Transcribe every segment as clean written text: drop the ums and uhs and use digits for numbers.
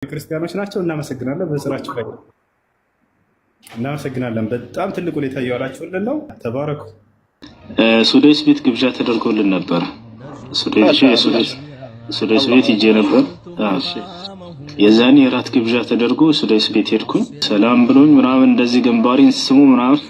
ክርስቲያኖች ናቸው እናመሰግናለን በስራችሁ ላይ እናመሰግናለን በጣም ትልቅ ሁኔታ እያዋላችሁልን ነው ተባረኩ ሱዳይስ ቤት ግብዣ ተደርጎልን ነበር ሱዳይስ ቤት ሄጄ ነበር እሺ የዛኔ ራት ግብዣ ተደርጎ ሱዳይስ ቤት ሄድኩኝ ሰላም ብሎኝ ምናምን እንደዚህ ገንባሪን ስሙ ምናምን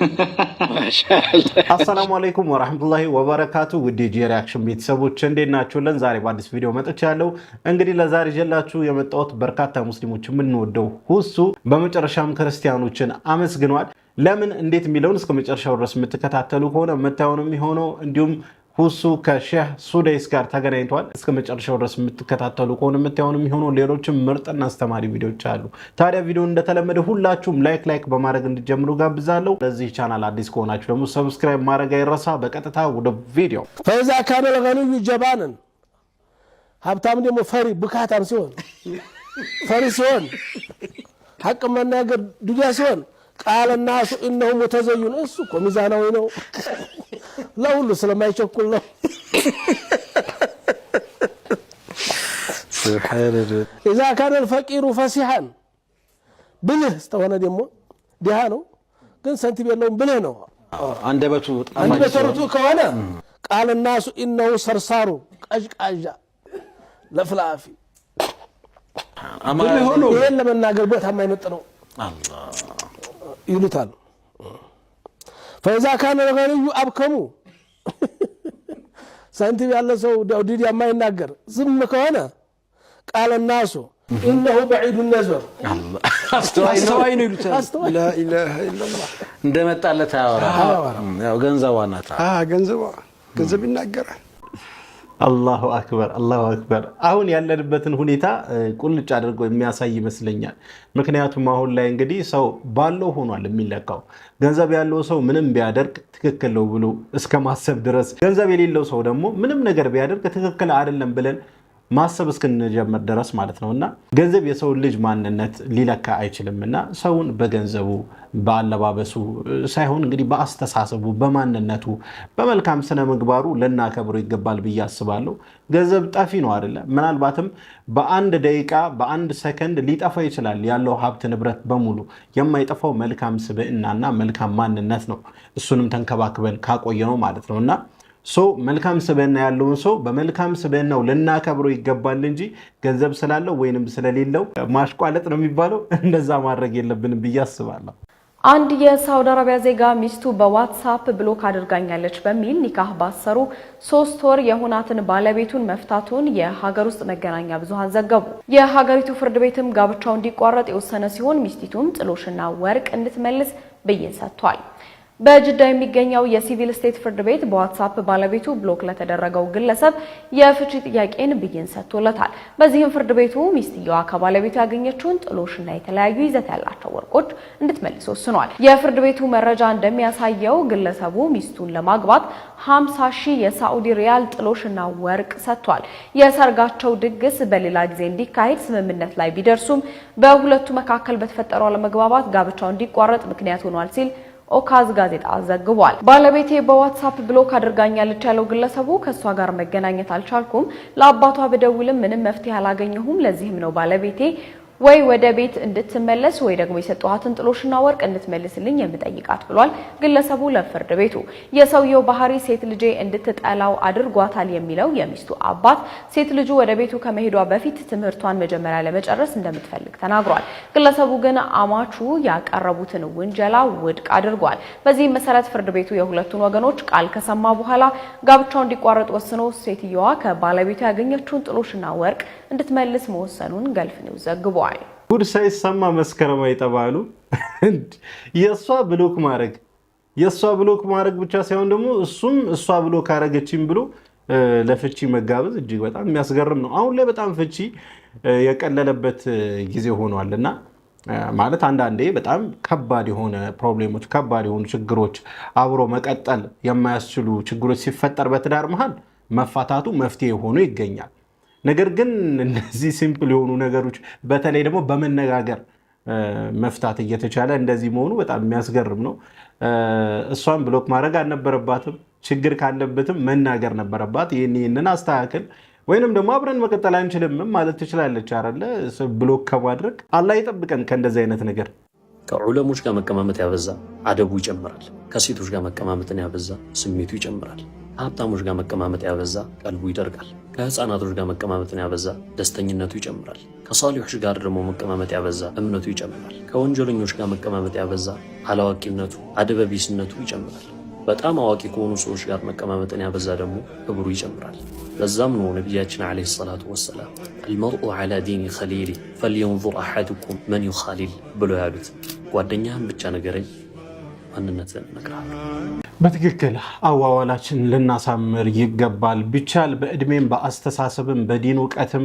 ማሻአላህ አሰላሙ አለይኩም ወራህመቱላሂ ወበረካቱ ውድ የሪአክሽን ቤተሰቦች እንዴት ናችሁልን ዛሬ በአዲስ ቪዲዮ መጥቻለሁ እንግዲህ ለዛሬ ጀላችሁ የመጣሁት በርካታ ሙስሊሞች የምንወደው ሁሱ በመጨረሻም ክርስቲያኖችን አመስግኗል ለምን እንዴት የሚለውን እስከ መጨረሻው ድረስ የምትከታተሉ ከሆነ መታወንም ሆኖ እንዲሁም ሁሱ ከሼህ ሱዳይስ ጋር ተገናኝቷል እስከ መጨረሻው ድረስ የምትከታተሉ ከሆነ መታወንም ሆኖ ሌሎችም ምርጥና አስተማሪ ቪዲዮዎች አሉ ታዲያ ቪዲዮ እንደተለመደ ሁላችሁም ላይክ በማድረግ እንድትጀምሩ ጋብዛለሁ ለዚህ ቻናል አዲስ ከሆናችሁ ደግሞ ሰብስክራይብ ማድረግ አይረሳ በቀጥታ ወደ ቪዲዮ فاذا كان الغني جبانا ሀብታም ደግሞ ፈሪ ብካታም ሲሆን ፈሪ ሲሆን ሐቅ መናገር ዱዳ ሲሆን قال الناس انه متزين እሱ ሚዛናዊ ነው ለሁሉ ስለማይቸኩል ነው سبحان الله اذا كان الفقير فصيحا ብልህ استሆነ ደግሞ ዲሃ ነው ግን ሰንቲም የለውም ብልህ ነው አንደበቱ ከሆነ قال الناس انه صرصار ቀዥቃዣ ለፍላፊ አማን ሆኖ ይሄን ለመናገር ቦታ የማይመጥ ነው አላህ ይሉታል فاذا كان الغني ابكمو سنتي ያለ ሰው ዳውዲድ የማይናገር ዝም ከሆነ قال الناس انه بعيد النظر الله አስተዋይ ነው ይሉታል لا اله الا الله እንደመጣለት ያወራ ያው ገንዘባናታ ገንዘብ ይናገራል አላሁ አክበር አሁን ያለንበትን ሁኔታ ቁልጭ አድርጎ የሚያሳይ ይመስለኛል ምክንያቱም አሁን ላይ እንግዲህ ሰው ባለው ሆኗል የሚለካው ገንዘብ ያለው ሰው ምንም ቢያደርግ ትክክል ነው ብሎ እስከማሰብ ድረስ ገንዘብ የሌለው ሰው ደግሞ ምንም ነገር ቢያደርግ ትክክል አይደለም ብለን ማሰብ እስከነጀመር ድረስ ማለት ነውና ገንዘብ የሰው ልጅ ማንነት ሊለካ አይችልምና ሰውን በገንዘቡ በአለባበሱ ሳይሆን እንግዲህ በአስተሳሰቡ በማንነቱ በመልካም ስነ ምግባሩ ለናከብሩ ይገባል በያስባለሁ ገንዘብ ጠፊ ነው አይደለ ምናልባትም በአንድ ደቂቃ በአንድ ሰከንድ ሊጠፋ ይችላል ያለው ሀብት ንብረት በሙሉ የማይጠፋው መልካም ስብዕናና መልካም ማንነት ነው እሱንም ተንከባክበን ካቆየነው ማለት ነውና ሶ መልካም ስብዕና ያለውን ሰው በመልካም ስብዕናው ለናከብሩ ይገባል እንጂ ገንዘብ ስላለው ወይንም ስለሌለው ማሽቋለጥ ነው የሚባለው እንደዛ ማድረግ የለብንም በያስባለሁ አንድ የሳውዲ አረቢያ ዜጋ ሚስቱ በዋትስአፕ ብሎክ አድርጋኛለች በሚል ኒካህ ባሰሩ 3 ወር የሆናትን ባለቤቱን መፍታቱን የሀገር ውስጥ መገናኛ ብዙሃን ዘገቡ የሀገሪቱ ፍርድ ቤትም ጋብቻው እንዲቋረጥ የወሰነ ሲሆን ሚስቲቱም ጥሎሽና ወርቅ እንድትመልስ ብይን ሰጥቷል በጅዳ የሚገኘው የሲቪል ስቴት ፍርድ ቤት በዋትስአፕ ባለቤቱ ብሎክ ለተደረገው ግለሰብ የፍቺ ጥያቄን ብይን ሰጥቶለታል በዚህም ፍርድ ቤቱ ሚስትየዋ ከባለቤቱ ያገኘችውን ጥሎሽና የተለያዩ ይዘት ያላቸው ወርቆች እንድትመልስ ወስኗል የፍርድ ቤቱ መረጃ እንደሚያሳየው ግለሰቡ ሚስቱን ለማግባት 50,000 የሳዑዲ ሪያል ጥሎሽና ወርቅ ሰጥቷል የሰርጋቸው ድግስ በሌላ ጊዜ እንዲካሄድ ስምምነት ላይ ቢደርሱም በሁለቱ መካከል በተፈጠረው አለመግባባት ጋብቻው እንዲቋረጥ ምክንያት ሆኗል ሲል ኦካዝ ጋዜጣ ዘግቧል ባለቤቴ በዋትስአፕ ብሎክ አድርጋኛለች ያለው ግለሰቡ ከሷ ጋር መገናኘት አልቻልኩም ለአባቷ በደውልም ምንም መፍትሄ አላገኘሁም ለዚህም ነው ባለቤቴ ወይ ወደ ቤት እንድትመለስ ወይ ደግሞ የሰጠኋትን ጥሎሽና ወርቅ እንድትመልስልኝ የምጠይቃት ብሏል ግለሰቡ ለፍርድ ቤቱ የሰውየው ባህሪ ሴት ልጄ እንድትጠላው አድርጓታል የሚለው የሚስቱ አባት ሴት ልጁ ወደ ቤቱ ከመሄዷ በፊት ትምህርቷን መጀመሪያ ለመጨረስ እንደምትፈልግ ተናግሯል ግለሰቡ ግን አማቹ ያቀረቡትን ውንጀላ ውድቅ አድርጓል በዚህ መሰረት ፍርድ ቤቱ የሁለቱን ወገኖች ቃል ከሰማ በኋላ ጋብቻው እንዲቋረጥ ወስኖ ሴትየዋ ከባለቤቱ ያገኘችውን ጥሎሽና ወርቅ እንድትመልስ መወሰኑን ገልፍ ኒውስ ዘግቧል ጉድ ሳይሰማ መስከረም አይጠባሉ የሷ ብሎክ ማድረግ ብቻ ሳይሆን ደግሞ እሱም እሷ ብሎክ አረገችኝ ብሎ ለፍቺ መጋበዝ እጅግ በጣም የሚያስገርም ነው አሁን ላይ በጣም ፍቺ የቀለለበት ጊዜ ሆኗልና ማለት አንዳንዴ በጣም ከባድ የሆነ ፕሮብሌሞች ከባድ የሆኑ ችግሮች አብሮ መቀጠል የማያስችሉ ችግሮች ሲፈጠር በትዳር መሃል መፋታቱ መፍትሄ ሆኖ ይገኛል ነገር ግን እነዚህ ሲምፕል የሆኑ ነገሮች በተለይ ደግሞ በመነጋገር መፍታት እየተቻለ እንደዚህ መሆኑ በጣም የሚያስገርም ነው እሷን ብሎክ ማድረግ አልነበረባትም ችግር ካለበትም መናገር ነበረባት ይሄንን አስተካክል ወይንም ደግሞ አብረን መቀጠል አንችልም ማለት ትችላለች አይደለ? ብሎክ ከማድረግ አላህ ይጠብቀን ከእንደዚህ አይነት ነገር። ከዑለሞች ጋር መቀማመጥ ያበዛ አደቡ ይጨምራል። ከሴቶች ጋር መቀማመጥን ያበዛ ስሜቱ ይጨምራል። ከሀብታሞች ጋር መቀማመጥ ያበዛ ቀልቡ ይደርጋል። ከህፃናቶች ጋር መቀማመጥን ያበዛ ደስተኝነቱ ይጨምራል። ከሷሊሖች ጋር ደግሞ መቀማመጥ ያበዛ እምነቱ ይጨምራል። ከወንጀለኞች ጋር መቀማመጥ ያበዛ አላዋቂነቱ አደበቢስነቱ ይጨምራል። በጣም አዋቂ ከሆኑ ሰዎች ጋር መቀማመጥን ያበዛ ደግሞ ክብሩ ይጨምራል። ለዛም ነው ነቢያችን ዓለይሂ ሰላቱ ወሰላም አልመርኡ ዓላ ዲኒ ኸሊሊ ፈልየንዙር አሐዱኩም መን ዩኻሊል ብሎ ያሉት። ጓደኛህን ብቻ ንገረኝ ማንነትን እነግርሃለሁ። በትክክል አዋዋላችን ልናሳምር ይገባል። ቢቻል በእድሜም በአስተሳሰብም በዲን እውቀትም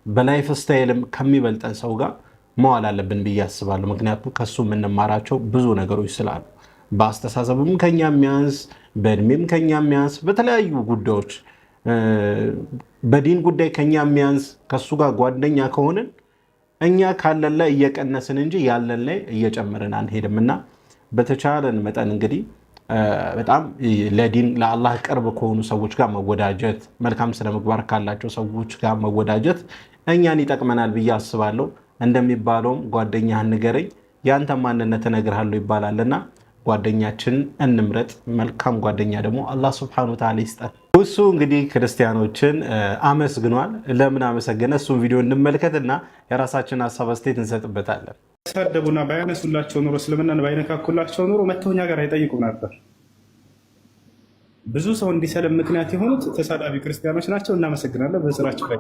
በላይፍ ስታይልም ከሚበልጠን ሰው ጋር መዋል አለብን ብዬ አስባለሁ። ምክንያቱም ከሱ የምንማራቸው ብዙ ነገሮች ስላሉ በአስተሳሰብም ከኛ የሚያንስ በእድሜም ከኛ የሚያንስ በተለያዩ ጉዳዮች በዲን ጉዳይ ከኛ የሚያንስ ከሱ ጋር ጓደኛ ከሆንን እኛ ካለን ላይ እየቀነስን እንጂ ያለን ላይ እየጨመርን አንሄድምና በተቻለን መጠን እንግዲህ በጣም ለዲን ለአላህ ቅርብ ከሆኑ ሰዎች ጋር መወዳጀት፣ መልካም ስነ ምግባር ካላቸው ሰዎች ጋር መወዳጀት እኛን ይጠቅመናል ብዬ አስባለሁ። እንደሚባለውም ጓደኛህን ንገረኝ ያንተ ማንነት እነግርሃለሁ ይባላልና ጓደኛችን እንምረጥ። መልካም ጓደኛ ደግሞ አላህ ሱብሓነሁ ወተዓላ ይስጠን። እሱ እንግዲህ ክርስቲያኖችን አመስግኗል። ለምን አመሰገነ? እሱን ቪዲዮ እንመልከትና የራሳችን ሀሳብ አስተያየት እንሰጥበታለን። ሳደቡና ባያነሱላቸው ኑሮ እስልምናን ባይነካኩላቸው ኑሮ መተው እኛ ጋር አይጠይቁም ነበር። ብዙ ሰው እንዲሰለም ምክንያት የሆኑት ተሳዳቢ ክርስቲያኖች ናቸው። እናመሰግናለን። በስራቸው ላይ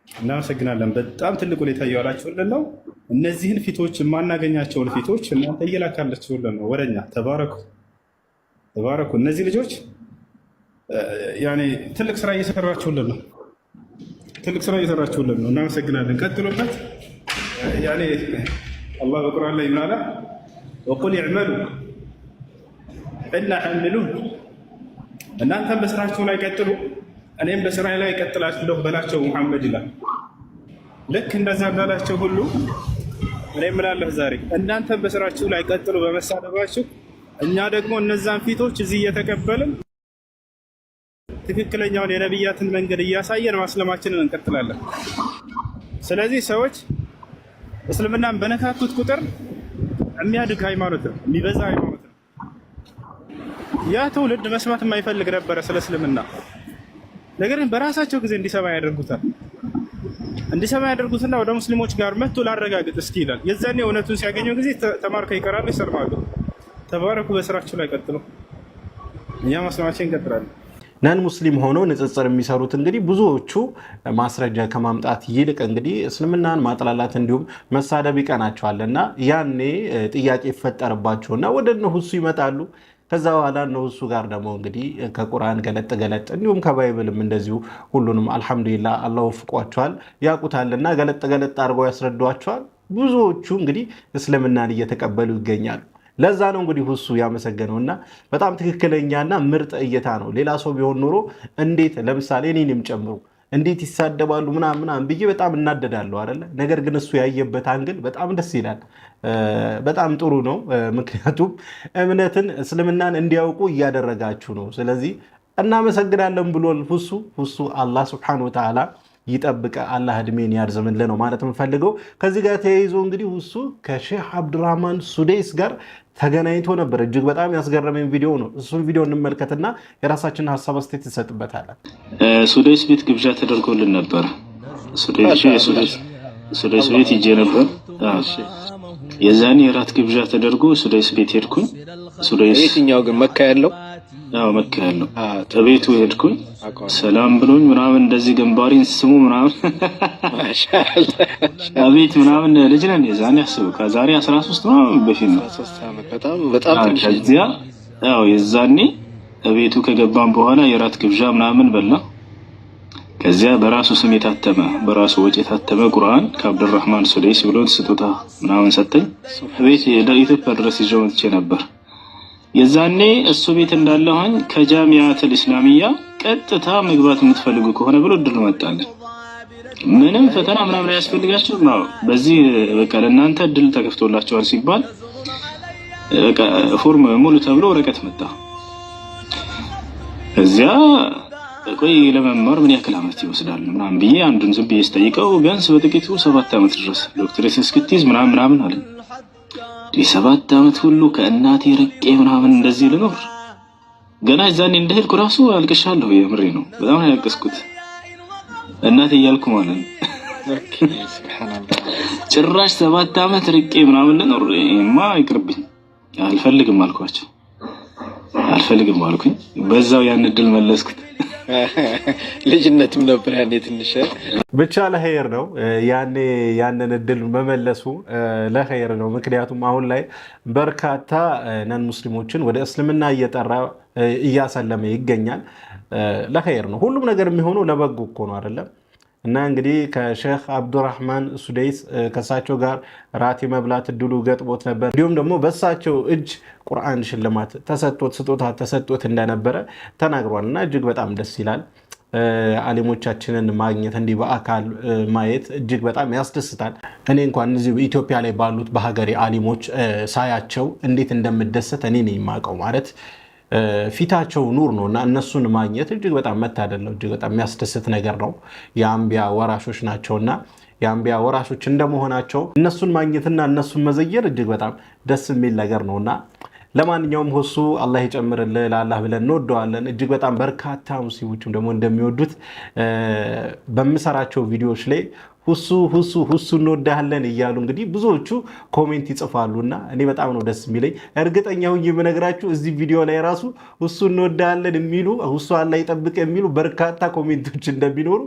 እናመሰግናለን። በጣም ትልቅ ሁኔታ እየዋላችሁልን ነው። እነዚህን ፊቶች የማናገኛቸውን ፊቶች እናንተ እየላካላችሁልን ነው ወደኛ። ተባረኩ ተባረኩ። እነዚህ ልጆች ያኔ ትልቅ ስራ እየሰራችሁልን ነው። ትልቅ ስራ እየሰራችሁልን ነው። እናመሰግናለን። ቀጥሉበት። ያኔ አላህ በቁርአን ላይ ምን አለ? ወቁል ይዕመሉ እና ሐምሉን፣ እናንተም በስራችሁ ላይ ቀጥሉ እኔም በስራዬ ላይ እቀጥላለሁ በላቸው ሙሐመድ ይላል። ልክ እንደዛ እንዳላቸው ሁሉ እኔም እላለሁ ዛሬ እናንተም በስራችሁ ላይ ቀጥሉ በመሳደባችሁ፣ እኛ ደግሞ እነዛን ፊቶች እዚህ እየተቀበልን ትክክለኛውን የነቢያትን መንገድ እያሳየን ማስለማችንን እንቀጥላለን። ስለዚህ ሰዎች እስልምናን በነካኩት ቁጥር የሚያድግ ሃይማኖት ነው፣ የሚበዛ ሃይማኖት ነው። ያ ትውልድ መስማት የማይፈልግ ነበረ ስለ እስልምና። ነገር ግን በራሳቸው ጊዜ እንዲሰማ ያደርጉታል። እንዲሰማ ያደርጉትና ወደ ሙስሊሞች ጋር መጥቶ ላረጋግጥ እስኪ ይላል። የዛኔ እውነቱን ሲያገኘው ጊዜ ተማርከው ይቀራሉ፣ ይሰልማሉ። ተባረኩ። በስራቸው ላይ ቀጥሉ። እኛ ማስለማችን እንቀጥላለን። ነን ሙስሊም ሆነው ንጽጽር የሚሰሩት እንግዲህ ብዙዎቹ ማስረጃ ከማምጣት ይልቅ እንግዲህ እስልምናን ማጥላላት እንዲሁም መሳደብ ይቀናቸዋልና ያኔ ጥያቄ ይፈጠርባቸውና ወደ እነሱ ይመጣሉ። ከዛ በኋላ እነሱ ጋር ደግሞ እንግዲህ ከቁርአን ገለጥ ገለጥ እንዲሁም ከባይብልም እንደዚሁ ሁሉንም አልሐምዱሊላህ አላህ ወፍቋቸዋል፣ ያውቁታልና ገለጥ ገለጥ አድርገው ያስረዷቸዋል። ብዙዎቹ እንግዲህ እስልምናን እየተቀበሉ ይገኛሉ። ለዛ ነው እንግዲህ እሱ ያመሰገነውና በጣም ትክክለኛና ምርጥ እይታ ነው። ሌላ ሰው ቢሆን ኖሮ እንዴት ለምሳሌ እኔንም ጨምሩ እንዴት ይሳደባሉ ምናምን ብዬ በጣም እናደዳለሁ አይደለ? ነገር ግን እሱ ያየበት አንግል በጣም ደስ ይላል። በጣም ጥሩ ነው። ምክንያቱም እምነትን እስልምናን እንዲያውቁ እያደረጋችሁ ነው። ስለዚህ እናመሰግናለን ብሎል ሁሱ አላህ ሱብሓነሁ ወተዓላ ይጠብቀ፣ አላህ እድሜን ያርዝምልን ነው ማለት የምፈልገው። ከዚህ ጋር ተያይዞ እንግዲህ ሁሱ ከሼህ አብዱራህማን ሱዴስ ጋር ተገናኝቶ ነበር። እጅግ በጣም ያስገረመኝ ቪዲዮ ነው። እሱን ቪዲዮ እንመልከትና የራሳችንን ሀሳብ አስተያየት እንሰጥበታለን። ሱዴስ ቤት ግብዣ ተደርጎልን ነበር። ሱዴስ ቤት ሂጄ ነበር። የዛኔ የራት ግብዣ ተደርጎ ሱዴስ ቤት ሄድኩኝ። ሱዴስ የትኛው ግን መካ ያለው? አዎ መካ ያለው። ተቤቱ ሄድኩኝ። ሰላም ብሎኝ ምናምን እንደዚህ ግንባሬን ስሙ ምናምን ማሻአላህ አቤት ምናምን ልጅ ነን የዛኔ አስቡ ከዛሬ 13 ምናምን በፊት ነው። በጣም ከዚያ ያው የዛኔ ቤቱ ከገባን በኋላ የራት ግብዣ ምናምን በላ። ከዚያ በራሱ ስም የታተመ በራሱ ወጪ የታተመ ቁርአን ከአብዱራህማን ሱዴስ ብሎ ስጦታ ምናምን ሰጠኝ። ቤት ኢትዮጵያ ድረስ ይዤው መጥቼ ነበር። የዛኔ እሱ ቤት እንዳለሁኝ ከጃሚዓቱል ኢስላሚያ ቀጥታ መግባት የምትፈልጉ ከሆነ ብሎ እድል መጣልን። ምንም ፈተና ምናምን ያስፈልጋችሁ ነው። በዚህ በቃ ለእናንተ እድል ተከፍቶላችኋል ሲባል በቃ ፎርም ሙሉ ተብሎ ወረቀት መጣ። እዚያ ቆይ ለመማር ምን ያክል ዓመት ይወስዳል ምናምን ብዬ አንዱን ዝም ብዬ ስጠይቀው ቢያንስ በጥቂቱ 7 ዓመት ድረስ ዶክተሬት እስክትይዝ ምናምን አለ። 7 ዓመት ሁሉ ከእናቴ ርቄ ምናምን እንደዚህ ልኖር? ገና እዛኔ እንደሄድኩ ራሱ አልቅሻለሁ። የምሬ ነው፣ በጣም ያለቀስኩት እናቴ እያልኩ ማለት ነው። ጭራሽ 7 ዓመት ርቄ ምናምን ልኖር? እማ ይቅርብኝ፣ አልፈልግም አልኳቸው። አልፈልግም አልኩኝ። በዛው ያን እድል መለስኩት። ልጅነትም ነበር ያኔ ትንሽ ብቻ ለኸይር ነው። ያኔ ያንን እድል መመለሱ ለኸይር ነው። ምክንያቱም አሁን ላይ በርካታ ነን ሙስሊሞችን ወደ እስልምና እየጠራ እያሰለመ ይገኛል። ለኸይር ነው። ሁሉም ነገር የሚሆነው ለበጎ እኮ ነው አይደለም? እና እንግዲህ ከሼክ አብዱራህማን ሱደይስ ከሳቸው ጋር ራት የመብላት እድሉ ገጥሞት ነበር። እንዲሁም ደግሞ በሳቸው እጅ ቁርአን ሽልማት ተሰጥቶት ስጦታ ተሰጥቶት እንደነበረ ተናግሯል። እና እጅግ በጣም ደስ ይላል። አሊሞቻችንን ማግኘት እንዲህ በአካል ማየት እጅግ በጣም ያስደስታል። እኔ እንኳን እዚህ ኢትዮጵያ ላይ ባሉት በሀገሬ አሊሞች ሳያቸው እንዴት እንደምደሰት እኔ ነኝ የማውቀው። ማለት ፊታቸው ኑር ነው እና እነሱን ማግኘት እጅግ በጣም መታደል ነው። እጅግ በጣም የሚያስደስት ነገር ነው። የአንቢያ ወራሾች ናቸውና የአንቢያ ወራሾች እንደመሆናቸው እነሱን ማግኘትና እነሱን መዘየር እጅግ በጣም ደስ የሚል ነገር ነውና ለማንኛውም ሁሱ አላህ ይጨምርልህ ለአላህ ብለን እንወደዋለን። እጅግ በጣም በርካታ ሙስሊሞችም ደግሞ እንደሚወዱት በምሰራቸው ቪዲዮዎች ላይ ሁሱ እንወዳለን እያሉ እንግዲህ ብዙዎቹ ኮሜንት ይጽፋሉና እኔ በጣም ነው ደስ የሚለኝ። እርግጠኛ ሆኜ የምነግራችሁ እዚህ ቪዲዮ ላይ ራሱ ሁሱ እንወዳለን የሚሉ ሁሱ አላህ ይጠብቅ የሚሉ በርካታ ኮሜንቶች እንደሚኖሩ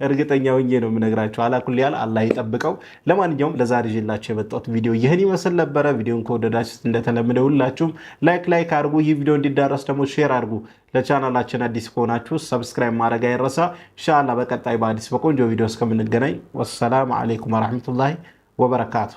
እርግጠኛ ሆኜ ነው የምነግራችሁ። አላኩል ያል አላህ ይጠብቀው። ለማንኛውም ለዛሬ ይዤላችሁ የመጣሁት ቪዲዮ ይህን ይመስል ነበረ። ቪዲዮን ከወደዳችሁት እንደተለመደው ሁላችሁም ላይክ አድርጉ። ይህ ቪዲዮ እንዲዳረስ ደግሞ ሼር አድርጉ። ለቻናላችን አዲስ ከሆናችሁ ሰብስክራይብ ማድረግ አይረሳ። ኢንሻአላህ በቀጣይ በአዲስ በቆንጆ ቪዲዮ እስከምንገናኝ ወሰላሙ አለይኩም ወራህመቱላሂ ወበረካቱ።